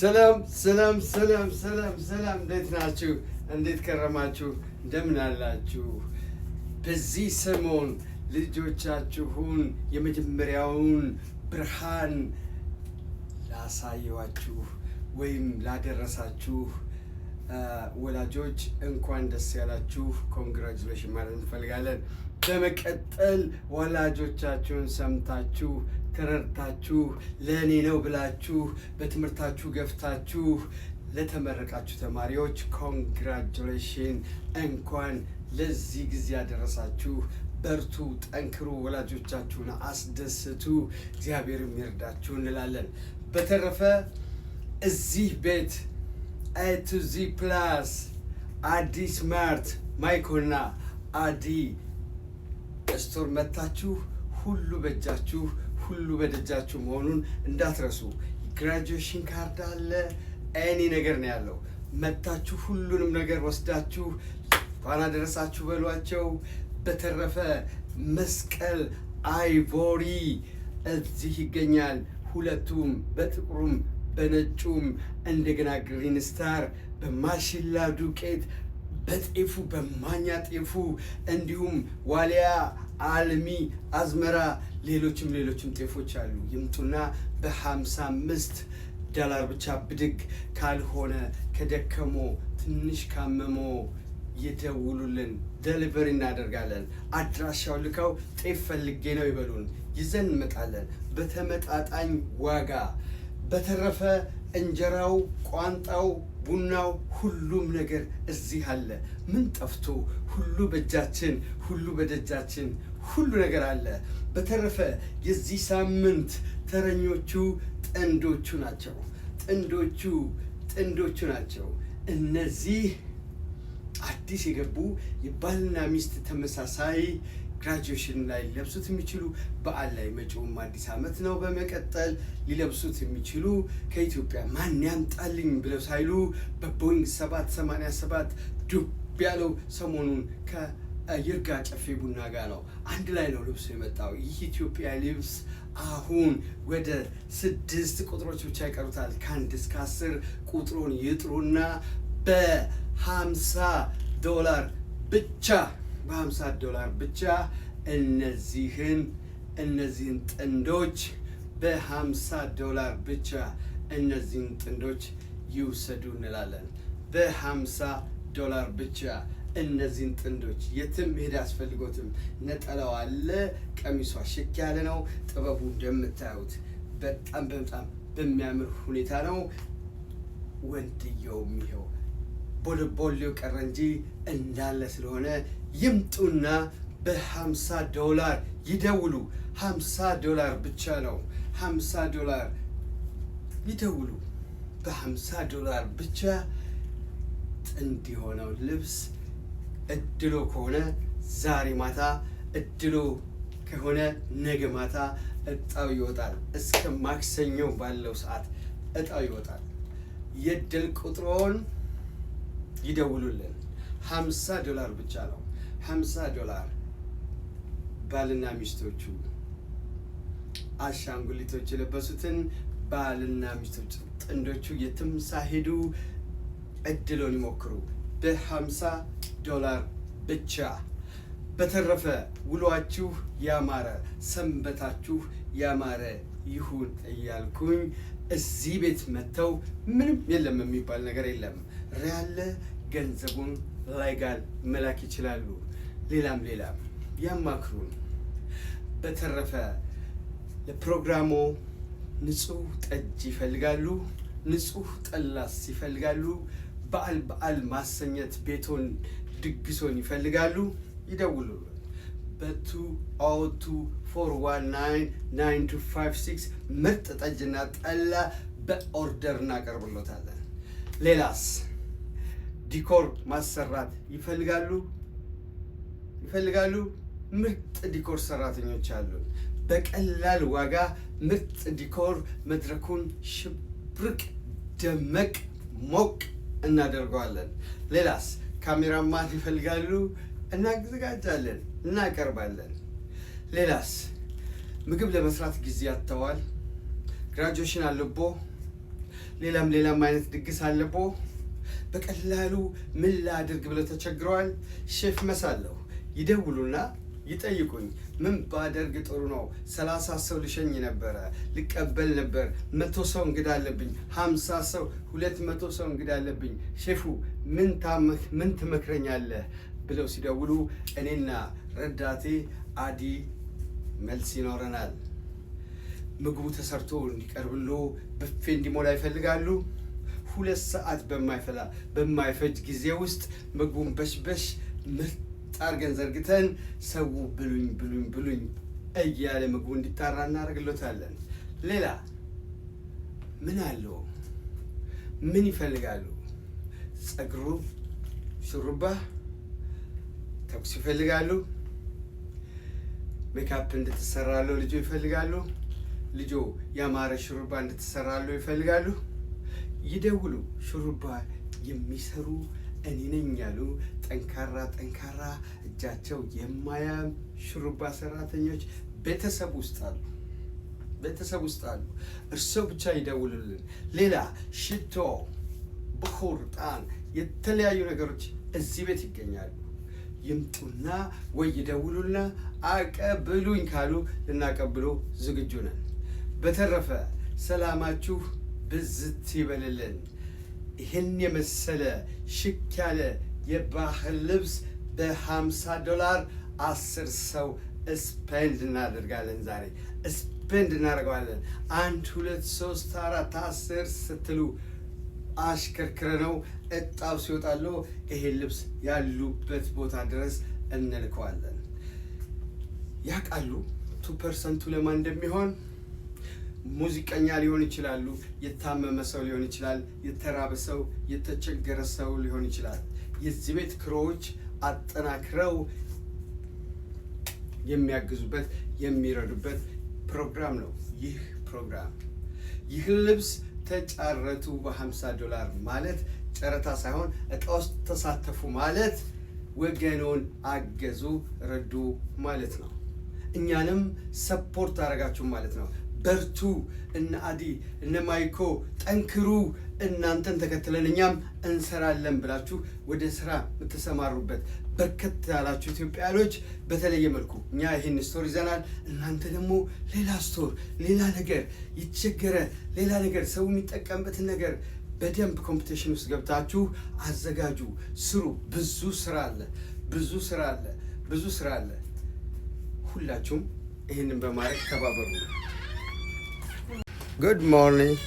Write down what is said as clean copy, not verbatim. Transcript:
ሰላም ሰላም ሰላም ሰላም ሰላም፣ እንዴት ናችሁ? እንዴት ከረማችሁ? እንደምን አላችሁ? በዚህ ሰሞን ልጆቻችሁን የመጀመሪያውን ብርሃን ላሳየዋችሁ ወይም ላደረሳችሁ ወላጆች እንኳን ደስ ያላችሁ ኮንግራቹሌሽን ማለት እንፈልጋለን። በመቀጠል ወላጆቻችሁን ሰምታችሁ ተረድታችሁ ለእኔ ነው ብላችሁ በትምህርታችሁ ገፍታችሁ ለተመረቃችሁ ተማሪዎች ኮንግራቹሌሽን፣ እንኳን ለዚህ ጊዜ ያደረሳችሁ። በርቱ፣ ጠንክሩ፣ ወላጆቻችሁን አስደስቱ፣ እግዚአብሔርም ይርዳችሁ እንላለን። በተረፈ እዚህ ቤት A2Z ፕላስ አዲ ስማርት ማይኮና አዲ ስቶር መታችሁ ሁሉ በእጃችሁ ሁሉ በደጃችሁ መሆኑን እንዳትረሱ። ግራጁዌሽን ካርድ አለ፣ ኤኒ ነገር ነው ያለው። መታችሁ ሁሉንም ነገር ወስዳችሁ እንኳን አደረሳችሁ በሏቸው። በተረፈ መስቀል አይቮሪ እዚህ ይገኛል። ሁለቱም በጥቁሩም በነጩም፣ እንደገና ግሪን ስታር በማሽላ ዱቄት፣ በጤፉ በማኛ ጤፉ፣ እንዲሁም ዋሊያ፣ አልሚ፣ አዝመራ፣ ሌሎችም ጤፎች አሉ። ይምጡና $55 ብቻ ብድግ ካልሆነ ከደከሞ ትንሽ ካመሞ ይደውሉልን፣ ደሊቨሪ እናደርጋለን። አድራሻው ልከው ጤፍ ፈልጌ ነው ይበሉን፣ ይዘን እንመጣለን በተመጣጣኝ ዋጋ። በተረፈ እንጀራው፣ ቋንጣው፣ ቡናው፣ ሁሉም ነገር እዚህ አለ። ምን ጠፍቶ? ሁሉ በእጃችን ሁሉ በደጃችን ሁሉ ነገር አለ። በተረፈ የዚህ ሳምንት ተረኞቹ ጥንዶቹ ናቸው። ጥንዶቹ ናቸው። እነዚህ አዲስ የገቡ የባልና ሚስት ተመሳሳይ ግራጁዌሽን ላይ ሊለብሱት የሚችሉ፣ በዓል ላይ መጪውም አዲስ ዓመት ነው። በመቀጠል ሊለብሱት የሚችሉ ከኢትዮጵያ ማን ያምጣልኝ ብለው ሳይሉ በቦይንግ 787 ዱብ ያለው ሰሞኑን ከይርጋ ጨፌ ቡና ጋር ነው አንድ ላይ ነው ልብሱ የመጣው። ይህ ኢትዮጵያ ልብስ አሁን ወደ 6 ቁጥሮች ብቻ ይቀሩታል። ከ1 እስከ 10 ቁጥሩን ይጥሩና $50 ብቻ $50 ብቻ እነዚህን ጥንዶች $50 ብቻ እነዚህን ጥንዶች ይውሰዱ እንላለን። $50 ብቻ እነዚህን ጥንዶች የትም መሄድ አያስፈልጎትም። ነጠላው አለ፣ ቀሚሷ ሽክ ያለ ነው። ጥበቡ እንደምታዩት በጣም በሚያምር ሁኔታ ነው። ወንድየውም ይኸው ቦሌው ቀረ እንጂ እንዳለ ስለሆነ ይምጡና $50 ይደውሉ። $50 ብቻ ነው። $50 ይደውሉ። $50 ብቻ ጥንድ የሆነው ልብስ እድሎ ከሆነ ዛሬ ማታ፣ እድሎ ከሆነ ነገ ማታ እጣው ይወጣል። እስከ ማክሰኞ ባለው ሰዓት እጣው ይወጣል። የእድል ቁጥሮን ይደውሉልን። $50 ብቻ ነው። $50 ባልና ሚስቶቹ አሻንጉሊቶች የለበሱትን ባልና ሚስቶች ጥንዶቹ የትም ሳይሄዱ እድሎን ይሞክሩ $50 ብቻ። በተረፈ ውሏችሁ ያማረ፣ ሰንበታችሁ ያማረ ይሁን እያልኩኝ እዚህ ቤት መጥተው ምንም የለም የሚባል ነገር የለም። ሪያለ ገንዘቡን ላይጋል መላክ ይችላሉ። ሌላም ያማክሩን። በተረፈ ለፕሮግራሙ ንጹህ ጠጅ ይፈልጋሉ፣ ንጹህ ጠላስ ይፈልጋሉ፣ በዓል ማሰኘት ቤቶን ድግሶን ይፈልጋሉ፣ ይደውሉልን በ202-419-9256 ምርጥ ጠጅና ጠላ በኦርደር እናቀርብሎታለን። ሌላስ ዲኮር ማሰራት ይፈልጋሉ? ምርጥ ዲኮር ሰራተኞች አሉን። በቀላል ዋጋ ምርጥ ዲኮር መድረኩን ሽብርቅ ደመቅ ሞቅ እናደርገዋለን። ሌላስ ካሜራማን ይፈልጋሉ? እናዘጋጃለን፣ እናቀርባለን። ሌላስ ምግብ ለመስራት ጊዜ አጥተዋል? ግራጁዌሽን አለቦ ሌላም አይነት ድግስ አለቦ በቀላሉ ምን ላድርግ ብለው ተቸግረዋል? ሼፍ መሳለሁ ይደውሉና ይጠይቁኝ። ምን ባደርግ ጥሩ ነው? 30 ሰው ልሸኝ ነበረ፣ ልቀበል ነበር። 100 ሰው እንግዳ አለብኝ፣ 50 ሰው 200 ሰው እንግዳ አለብኝ። ሼፉ ምን ትመክረኛለህ ብለው ሲደውሉ እኔና ረዳቴ አዲ መልስ ይኖረናል። ምግቡ ተሰርቶ እንዲቀርብሎ ብፌ እንዲሞላ ይፈልጋሉ። 2 ሰዓት በማይፈጅ ጊዜ ውስጥ ምግቡን በሽበሽ ምርጥ አድርገን ዘርግተን ሰው ብሉኝ እያለ ምግቡ እንዲጣራ እናደርግሎታለን። ሌላ ምን አለው? ምን ይፈልጋሉ? ጸጉሩ ሹሩባ ተኩስ ይፈልጋሉ። ሜካፕ እንድትሰራለው ልጆ ይፈልጋሉ። ልጆ ያማረ ሹሩባ እንድትሰራለው ይፈልጋሉ። ይደውሉ። ሹሩባ የሚሰሩ እኔ ነኝ ያሉ ጠንካራ እጃቸው የማያም ሹሩባ ሰራተኞች ቤተሰብ ውስጥ አሉ። እርሶ ብቻ ይደውሉልን። ሌላ ሽቶ፣ ብኹር፣ ዕጣን፣ የተለያዩ ነገሮች እዚህ ቤት ይገኛሉ። ይምጡና ወይ ይደውሉና አቀብሉኝ ካሉ ልናቀብሎ ዝግጁ ነን። በተረፈ ሰላማችሁ ብዝት ይበልልን። ይህን የመሰለ ሽክ ያለ የባህል ልብስ $50 10 ሰው ስፔንድ እናደርጋለን። ዛሬ ስፔንድ እናደርገዋለን። 1 2 3 4 10 ስትሉ አሽከርክረ ነው እጣው ሲወጣለው ይሄን ልብስ ያሉበት ቦታ ድረስ እንልከዋለን። ያውቃሉ 2% ለማን እንደሚሆን? ሙዚቀኛ ሊሆን ይችላሉ፣ የታመመ ሰው ሊሆን ይችላል፣ የተራበ ሰው፣ የተቸገረ ሰው ሊሆን ይችላል። የዚህ ቤት ክሮዎች አጠናክረው የሚያግዙበት የሚረዱበት ፕሮግራም ነው ይህ ፕሮግራም። ይህ ልብስ ተጫረቱ $50 ማለት ጨረታ ሳይሆን እጣ ውስጥ ተሳተፉ ማለት ወገኖን አገዙ፣ ረዱ ማለት ነው። እኛንም ሰፖርት አደረጋችሁ ማለት ነው። በርቱ፣ እነ አዲ እነ ማይኮ ጠንክሩ፣ እናንተን ተከትለን እኛም እንሰራለን ብላችሁ ወደ ስራ የምትሰማሩበት በርከት ያላችሁ ኢትዮጵያኖች በተለየ መልኩ እኛ ይህን ስቶር ይዘናል። እናንተ ደግሞ ሌላ ስቶር፣ ሌላ ነገር ይቸገረ ሌላ ነገር ሰው የሚጠቀምበትን ነገር በደንብ ኮምፒቲሽን ውስጥ ገብታችሁ አዘጋጁ፣ ስሩ። ብዙ ስራ አለ። ሁላችሁም ይህንን በማድረግ ተባበሩ። Good morning.